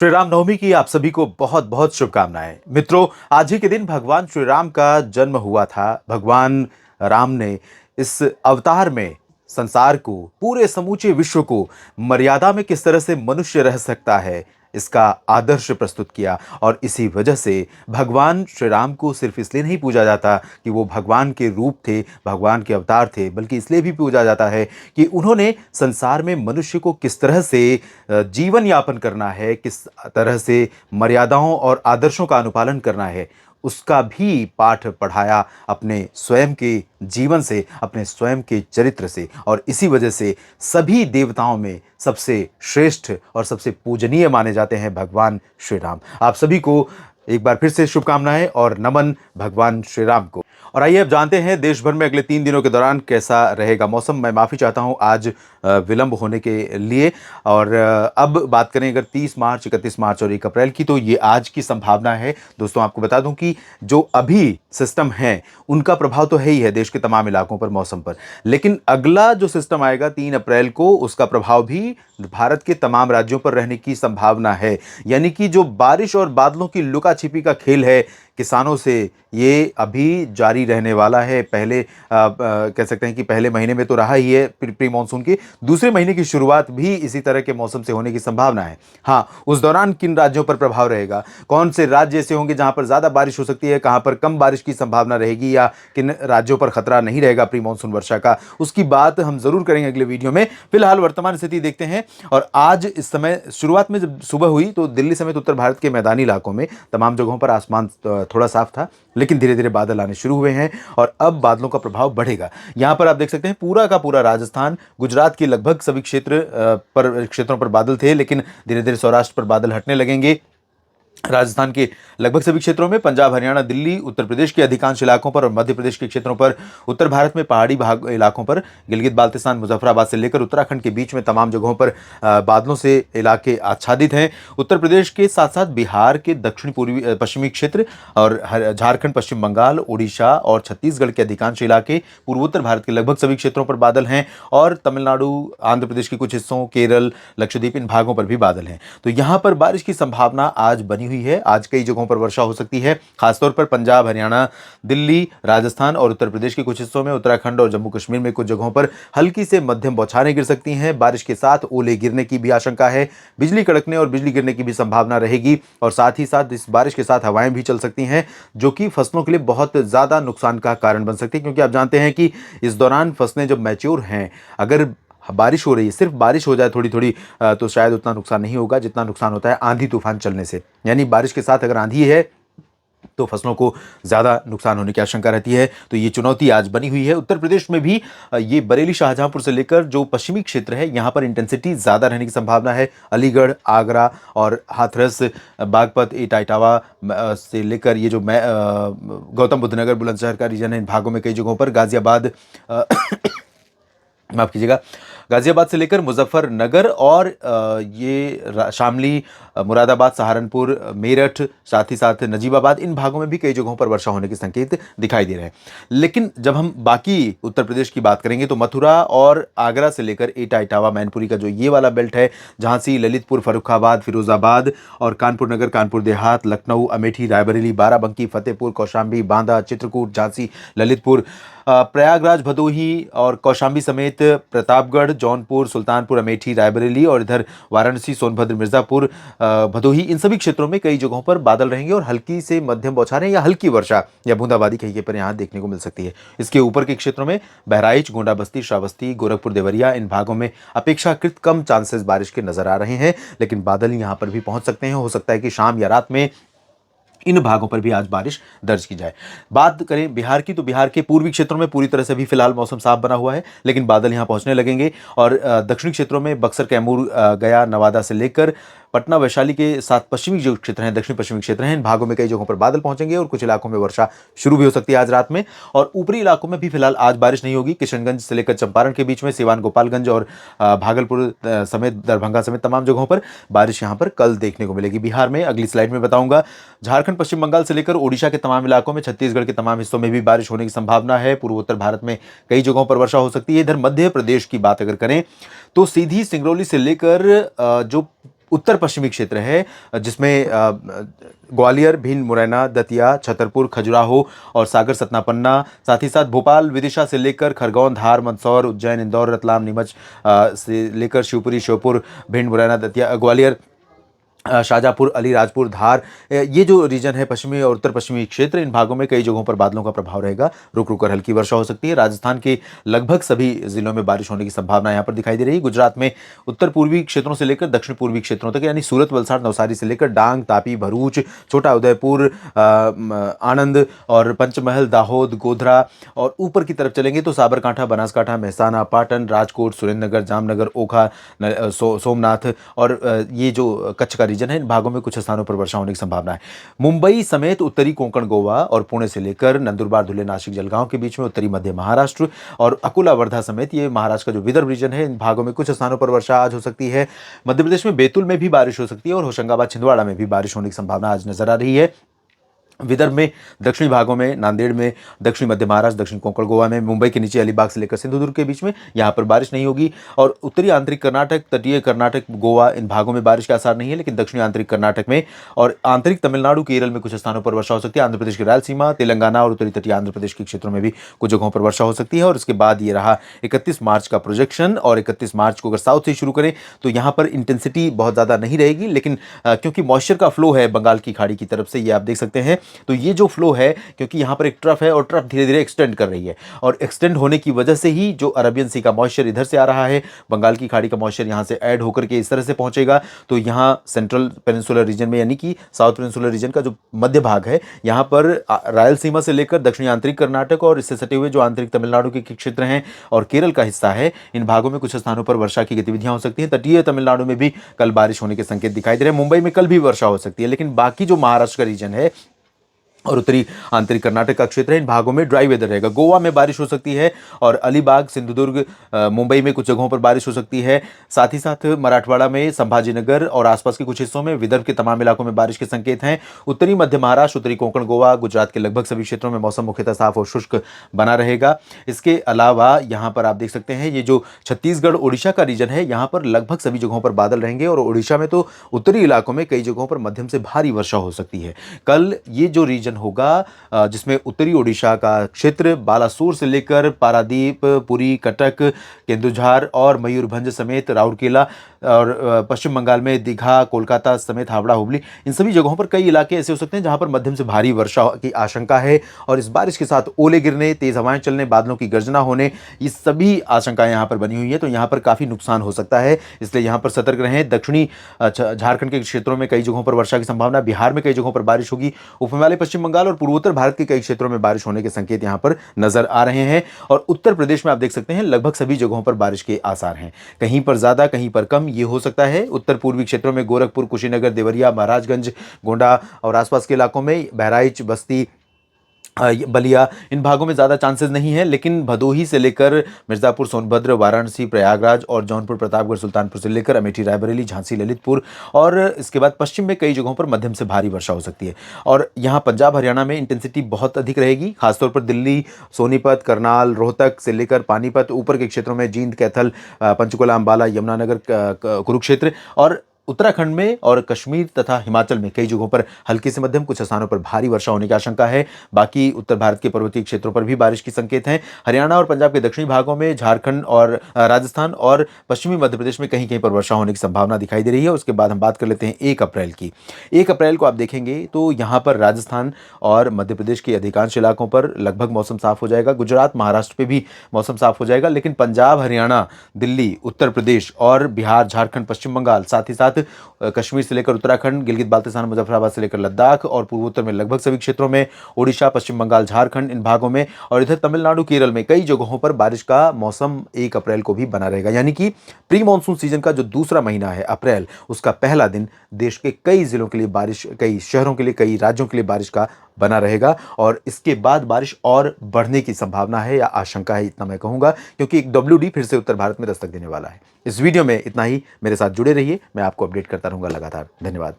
श्री राम नवमी की आप सभी को बहुत बहुत शुभकामनाएं। मित्रों, आज ही के दिन भगवान श्री राम का जन्म हुआ था। भगवान राम ने इस अवतार में संसार को, पूरे समूचे विश्व को मर्यादा में किस तरह से मनुष्य रह सकता है, इसका आदर्श प्रस्तुत किया। और इसी वजह से भगवान श्री राम को सिर्फ इसलिए नहीं पूजा जाता कि वो भगवान के रूप थे, भगवान के अवतार थे, बल्कि इसलिए भी पूजा जाता है कि उन्होंने संसार में मनुष्य को किस तरह से जीवन यापन करना है, किस तरह से मर्यादाओं और आदर्शों का अनुपालन करना है, उसका भी पाठ पढ़ाया अपने स्वयं के जीवन से, अपने स्वयं के चरित्र से। और इसी वजह से सभी देवताओं में सबसे श्रेष्ठ और सबसे पूजनीय माने जाते हैं भगवान श्री राम। आप सभी को एक बार फिर से शुभकामनाएं और नमन भगवान श्री राम को। और आइए अब जानते हैं देश भर में अगले 3 दिनों के दौरान कैसा रहेगा मौसम। मैं माफ़ी चाहता हूं आज विलंब होने के लिए। और अब बात करें अगर 30 मार्च, 31 मार्च और 1 अप्रैल की, तो ये आज की संभावना है। दोस्तों, आपको बता दूं कि जो अभी सिस्टम है उनका प्रभाव तो है ही है देश के तमाम इलाकों पर, मौसम पर, लेकिन अगला जो सिस्टम आएगा 3 अप्रैल को, उसका प्रभाव भी भारत के तमाम राज्यों पर रहने की संभावना है। यानी कि जो बारिश और बादलों की लुका छिपी का खेल है किसानों से, ये अभी जारी रहने वाला है। पहले कह सकते हैं कि पहले महीने में तो रहा ही है प्री मानसून की, दूसरे महीने की शुरुआत भी इसी तरह के मौसम से होने की संभावना है। हाँ, उस दौरान किन राज्यों पर प्रभाव रहेगा, कौन से राज्य ऐसे होंगे जहां पर ज्यादा बारिश हो सकती है, कहां पर कम बारिश की संभावना रहेगी, या किन राज्यों पर खतरा नहीं रहेगा प्री मानसून वर्षा का, उसकी बात हम जरूर करेंगे अगले वीडियो में। फिलहाल वर्तमान स्थिति देखते हैं। और आज इस समय शुरुआत में जब सुबह हुई तो दिल्ली समेत उत्तर भारत के मैदानी इलाकों में तमाम जगहों पर आसमान थोड़ा साफ था, लेकिन धीरे धीरे बादल आने शुरू हुए हैं और अब बादलों का प्रभाव बढ़ेगा। यहां पर आप देख सकते हैं पूरा का पूरा राजस्थान, गुजरात के लगभग सभी क्षेत्रों पर बादल थे, लेकिन धीरे धीरे सौराष्ट्र पर बादल हटने लगेंगे। राजस्थान के लगभग सभी क्षेत्रों में, पंजाब, हरियाणा, दिल्ली, उत्तर प्रदेश के अधिकांश इलाकों पर और मध्य प्रदेश के क्षेत्रों पर, उत्तर भारत में पहाड़ी भाग इलाकों पर, गिलगित बाल्तिस्तान, मुजफ्फराबाद से लेकर उत्तराखंड के बीच में तमाम जगहों पर बादलों से इलाके आच्छादित हैं। उत्तर प्रदेश के साथ साथ बिहार के दक्षिण पूर्वी पश्चिमी क्षेत्र और झारखंड, पश्चिम बंगाल, उड़ीसा और छत्तीसगढ़ के अधिकांश इलाके, पूर्वोत्तर भारत के लगभग सभी क्षेत्रों पर बादल हैं। और तमिलनाडु, आंध्र प्रदेश के कुछ हिस्सों, केरल, लक्षद्वीप, इन भागों पर भी बादल हैं। तो यहां पर बारिश की संभावना आज बनी हुई है। आज कई जगहों पर वर्षा हो सकती है, खासतौर पर पंजाब, हरियाणा, दिल्ली, राजस्थान और उत्तर प्रदेश के कुछ हिस्सों में, उत्तराखंड और जम्मू कश्मीर में कुछ जगहों पर हल्की से मध्यम बौछारें गिर सकती हैं। बारिश के साथ ओले गिरने की भी आशंका है, बिजली कड़कने और बिजली गिरने की भी संभावना रहेगी। और साथ ही साथ इस बारिश के साथ हवाएं भी चल सकती हैं, जो कि फसलों के लिए बहुत ज्यादा नुकसान का कारण बन सकती है, क्योंकि आप जानते हैं कि इस दौरान फसलें जब मैच्योर हैं, अगर बारिश हो रही है, सिर्फ बारिश हो जाए थोड़ी थोड़ी, तो शायद उतना नुकसान नहीं होगा जितना नुकसान होता है आंधी तूफान चलने से। यानी बारिश के साथ अगर आंधी है तो फसलों को ज्यादा नुकसान होने की आशंका रहती है। तो ये चुनौती आज बनी हुई है। उत्तर प्रदेश में भी ये बरेली, शाहजहांपुर से लेकर जो पश्चिमी क्षेत्र है, यहाँ पर इंटेंसिटी ज्यादा रहने की संभावना है। अलीगढ़, आगरा और हाथरस, बागपत, इटावा से लेकर ये जो गौतम बुद्ध नगर, बुलंदशहर का रीजन है, इन भागों में कई जगहों पर, गाजियाबाद माफ कीजिएगा, गाजियाबाद से लेकर मुजफ्फरनगर और शामली, मुरादाबाद, सहारनपुर, मेरठ, साथ ही साथ नजीबाबाद, इन भागों में भी कई जगहों पर वर्षा होने के संकेत दिखाई दे रहे हैं। लेकिन जब हम बाकी उत्तर प्रदेश की बात करेंगे तो मथुरा और आगरा से लेकर एटा, इटावा, मैनपुरी का जो ये वाला बेल्ट है, झांसी, ललितपुर, फर्रुखाबाद, फिरोजाबाद और कानपुर नगर, कानपुर देहात, लखनऊ, अमेठी, रायबरेली, बाराबंकी, फतेहपुर, कौशाम्बी, बांदा, चित्रकूट, झांसी, ललितपुर, प्रयागराज, भदोही और कौशाम्बी समेत प्रतापगढ़, जौनपुर, सुल्तानपुर, अमेठी, रायबरेली और इधर वाराणसी, सोनभद्र, मिर्जापुर, भदोही, इन सभी क्षेत्रों में कई जगहों पर बादल रहेंगे और हल्की से मध्यम बौछारें या हल्की वर्षा या बूंदाबांदी कहीं पर यहां देखने को मिल सकती है। इसके ऊपर के क्षेत्रों में बहराइच, गोंडाबस्ती, श्रावस्ती, गोरखपुर, देवरिया, इन भागों में अपेक्षाकृत कम चांसेस बारिश के नजर आ रहे हैं, लेकिन बादल यहां पर भी पहुंच सकते हैं। हो सकता है कि शाम या रात में इन भागों पर भी आज बारिश दर्ज की जाए। बात करें बिहार की, तो बिहार के पूर्वी क्षेत्रों में पूरी तरह से भी फिलहाल मौसम साफ बना हुआ है, लेकिन बादल यहां पहुंचने लगेंगे। और दक्षिणी क्षेत्रों में बक्सर, कैमूर, गया, नवादा से लेकर पटना, वैशाली के साथ पश्चिमी जो क्षेत्र हैं, दक्षिण पश्चिमी क्षेत्र हैं, इन भागों में कई जगहों पर बादल पहुंचेंगे और कुछ इलाकों में वर्षा शुरू भी हो सकती है आज रात में। और ऊपरी इलाकों में भी फिलहाल आज बारिश नहीं होगी। किशनगंज से लेकर चंपारण के बीच में, सिवान, गोपालगंज और भागलपुर समेत, दरभंगा समेत तमाम जगहों पर बारिश यहां पर कल देखने को मिलेगी। बिहार में अगली स्लाइड में बताऊंगा। झारखंड, पश्चिम बंगाल से लेकर ओडिशा के तमाम इलाकों में, छत्तीसगढ़ के तमाम हिस्सों में भी बारिश होने की संभावना है। पूर्वोत्तर भारत में कई जगहों पर वर्षा हो सकती है। इधर मध्य प्रदेश की बात अगर करें तो सीधी सिंगरौली से लेकर जो उत्तर पश्चिमी क्षेत्र है जिसमें ग्वालियर, भिंड, मुरैना, दतिया, छतरपुर, खजुराहो और सागर, सतना, पन्ना, साथ ही साथ भोपाल, विदिशा से लेकर खरगोन, धार, मंदसौर, उज्जैन, इंदौर, रतलाम, नीमच से लेकर शिवपुरी, श्योपुर, भिंड, मुरैना, दतिया, ग्वालियर, शाहजहाँपुर, अलीराजपुर, धार, ये जो रीजन है पश्चिमी और उत्तर पश्चिमी क्षेत्र, इन भागों में कई जगहों पर बादलों का प्रभाव रहेगा। रुक रुक कर हल्की वर्षा हो सकती है। राजस्थान के लगभग सभी जिलों में बारिश होने की संभावना यहाँ पर दिखाई दे रही है। गुजरात में उत्तर पूर्वी क्षेत्रों से लेकर दक्षिण पूर्वी क्षेत्रों तक, यानी सूरत, वलसाड़, नवसारी से लेकर डांग, तापी, भरूच, छोटा उदयपुर, आनंद और पंचमहल, दाहोद, गोधरा, और ऊपर की तरफ चलेंगे तो साबरकांठा, बनासकांठा, महसाना, पाटन, राजकोट, सुरेंद्रनगर, जामनगर, ओखा, सोमनाथ और ये जो कच्छ का रीजन है, इन भागों में कुछ स्थानों पर वर्षा होने की संभावना है। मुंबई समेत उत्तरी कोंकण, गोवा और पुणे से लेकर नंदुरबार, धुले, नासिक, जलगांव के बीच में उत्तरी मध्य महाराष्ट्र और अकोला, वर्धा समेत ये महाराष्ट्र का जो विदर्भ रीजन है, इन भागों में कुछ स्थानों पर वर्षा आज हो सकती है। मध्य प्रदेश में बैतूल में भी बारिश हो सकती है और होशंगाबाद, छिंदवाड़ा में भी बारिश होने की संभावना आज नजर आ रही है। विदर्भ में दक्षिणी भागों में, नांदेड़ में, दक्षिणी मध्य महाराष्ट्र, दक्षिण कोंकण, गोवा में, मुंबई के नीचे अलीबाग से लेकर सिंधुदुर्ग के बीच में यहाँ पर बारिश नहीं होगी। और उत्तरी आंतरिक कर्नाटक, तटीय कर्नाटक, गोवा, इन भागों में बारिश का आसार नहीं है, लेकिन दक्षिणी आंतरिक कर्नाटक में और आंतरिक तमिलनाडु, केरल में कुछ स्थानों पर वर्षा हो सकती है। आंध्र प्रदेश की रायलसीमा, तेलंगाना और उत्तरी तटीय आंध्र प्रदेश के क्षेत्रों में भी कुछ जगहों पर वर्षा हो सकती है। और उसके बाद ये रहा 31 मार्च का प्रोजेक्शन, और 31 मार्च को अगर साउथ से शुरू करें तो यहाँ पर इंटेंसिटी बहुत ज़्यादा नहीं रहेगी, लेकिन क्योंकि मॉइस्चर का फ्लो है बंगाल की खाड़ी की तरफ से, ये आप देख सकते हैं, तो ये जो फ्लो है, क्योंकि यहाँ पर एक ट्रफ है और ट्रफ धीरे धीरे एक्सटेंड कर रही है, और एक्सटेंड होने की वजह से ही जो अरबियन सी का मॉइस्चर इधर से आ रहा है, बंगाल की खाड़ी का मॉइस्चर यहाँ से ऐड होकर के इस तरह से पहुंचेगा, तो यहाँ सेंट्रल पेनिनसुलर रीजन में, यानी कि साउथ पेनिनसुलर रीजन का जो मध्य भाग है, यहाँ पर रायलसीमा से लेकर दक्षिणी आंतरिक कर्नाटक और इससे सटे हुए जो आंतरिक तमिलनाडु के क्षेत्र हैं और केरल का हिस्सा है, इन भागों में कुछ स्थानों पर वर्षा की गतिविधियां हो सकती हैं। तटीय तमिलनाडु में भी कल बारिश होने के संकेत दिखाई दे रहे हैं। मुंबई में कल भी वर्षा हो सकती है, लेकिन बाकी जो महाराष्ट्र का रीजन है और उत्तरी आंतरिक कर्नाटक का क्षेत्र है, इन भागों में ड्राई वेदर रहेगा। गोवा में बारिश हो सकती है और अलीबाग, सिंधुदुर्ग, मुंबई में कुछ जगहों पर बारिश हो सकती है। साथ ही साथ मराठवाड़ा में, संभाजीनगर और आसपास के कुछ हिस्सों में, विदर्भ के तमाम इलाकों में बारिश के संकेत हैं। उत्तरी मध्य महाराष्ट्र, उत्तरी कोंकण, गोवा, गुजरात के लगभग सभी क्षेत्रों में मौसम मुख्यतः साफ और शुष्क बना रहेगा। इसके अलावा यहाँ पर आप देख सकते हैं, ये जो छत्तीसगढ़, उड़ीसा का रीजन है, यहाँ पर लगभग सभी जगहों पर बादल रहेंगे और उड़ीसा में तो उत्तरी इलाकों में कई जगहों पर मध्यम से भारी वर्षा हो सकती है। कल ये जो रीजन होगा, जिसमें उत्तरी ओडिशा का क्षेत्र बालासोर से लेकर पारादीप, पुरी, कटक, केंदुझार और मयूरभंज समेत राउरकेला और पश्चिम बंगाल में दीघा, कोलकाता समेत हावड़ा, हुबली, इन सभी जगहों पर कई इलाके ऐसे हो सकते हैं जहां पर मध्यम से भारी वर्षा की आशंका है। और इस बारिश के साथ ओले गिरने, तेज हवाएं चलने, बादलों की गर्जना होने, ये सभी आशंकाएं यहां पर बनी हुई है, तो यहां पर काफी नुकसान हो सकता है, इसलिए यहां पर सतर्क रहें। दक्षिणी झारखंड के क्षेत्रों में कई जगहों पर वर्षा की संभावना, बिहार में कई जगहों पर बारिश होगी, उप हिमालय, पश्चिम बंगाल और पूर्वोत्तर भारत के कई क्षेत्रों में बारिश होने के संकेत यहां पर नजर आ रहे हैं। और उत्तर प्रदेश में आप देख सकते हैं, लगभग सभी जगहों पर बारिश के आसार हैं, कहीं पर ज्यादा, कहीं पर कम, ये हो सकता है। उत्तर पूर्वी क्षेत्रों में गोरखपुर, कुशीनगर, देवरिया, महाराजगंज, गोंडा और आसपास के इलाकों में, बहराइच, बस्ती, बलिया, इन भागों में ज़्यादा चांसेस नहीं है, लेकिन भदोही से लेकर मिर्ज़ापुर, सोनभद्र, वाराणसी, प्रयागराज और जौनपुर, प्रतापगढ़, सुल्तानपुर से लेकर अमेठी, रायबरेली, झांसी, ललितपुर और इसके बाद पश्चिम में कई जगहों पर मध्यम से भारी वर्षा हो सकती है। और यहाँ पंजाब, हरियाणा में इंटेंसिटी बहुत अधिक रहेगी, खासतौर पर दिल्ली, सोनीपत, करनाल, रोहतक से लेकर पानीपत, ऊपर के क्षेत्रों में जींद, कैथल, पंचकुला, अंबाला, यमुनानगर, कुरुक्षेत्र और उत्तराखंड में और कश्मीर तथा हिमाचल में कई जगहों पर हल्की से मध्यम, कुछ स्थानों पर भारी वर्षा होने की आशंका है। बाकी उत्तर भारत के पर्वतीय क्षेत्रों पर भी बारिश की संकेत हैं। हरियाणा और पंजाब के दक्षिणी भागों में, झारखंड और राजस्थान और पश्चिमी मध्य प्रदेश में कहीं कहीं पर वर्षा होने की संभावना दिखाई दे रही है। उसके बाद हम बात कर लेते हैं 1 अप्रैल की। 1 अप्रैल को आप देखेंगे तो यहाँ पर राजस्थान और मध्य प्रदेश के अधिकांश इलाकों पर लगभग मौसम साफ हो जाएगा। गुजरात, महाराष्ट्र पे भी मौसम साफ हो जाएगा, लेकिन पंजाब, हरियाणा, दिल्ली, उत्तर प्रदेश और बिहार, झारखंड, पश्चिम बंगाल, साथ ही साथ कश्मीर से लेकर उत्तराखंड, गिलगित बाल्टिस्तान, मुजफ्फराबाद से लेकर लद्दाख और पूर्वोत्तर में लगभग सभी क्षेत्रों में, ओडिशा, पश्चिम बंगाल, झारखंड, इन भागों में और इधर तमिलनाडु, केरल में कई जगहों पर बारिश का मौसम 1 अप्रैल को भी बना रहेगा। यानी कि प्री मानसून सीजन का जो दूसरा महीना है अप्रैल, उसका पहला दिन देश के कई जिलों के लिए बारिश, कई शहरों के लिए, कई राज्यों के लिए बारिश का बना रहेगा। और इसके बाद बारिश और बढ़ने की संभावना है या आशंका है, इतना मैं कहूंगा, क्योंकि एक WD फिर से उत्तर भारत में दस्तक देने वाला है। इस वीडियो में इतना ही। मेरे साथ जुड़े रहिए, मैं आपको अपडेट करता रहूंगा लगातार। धन्यवाद।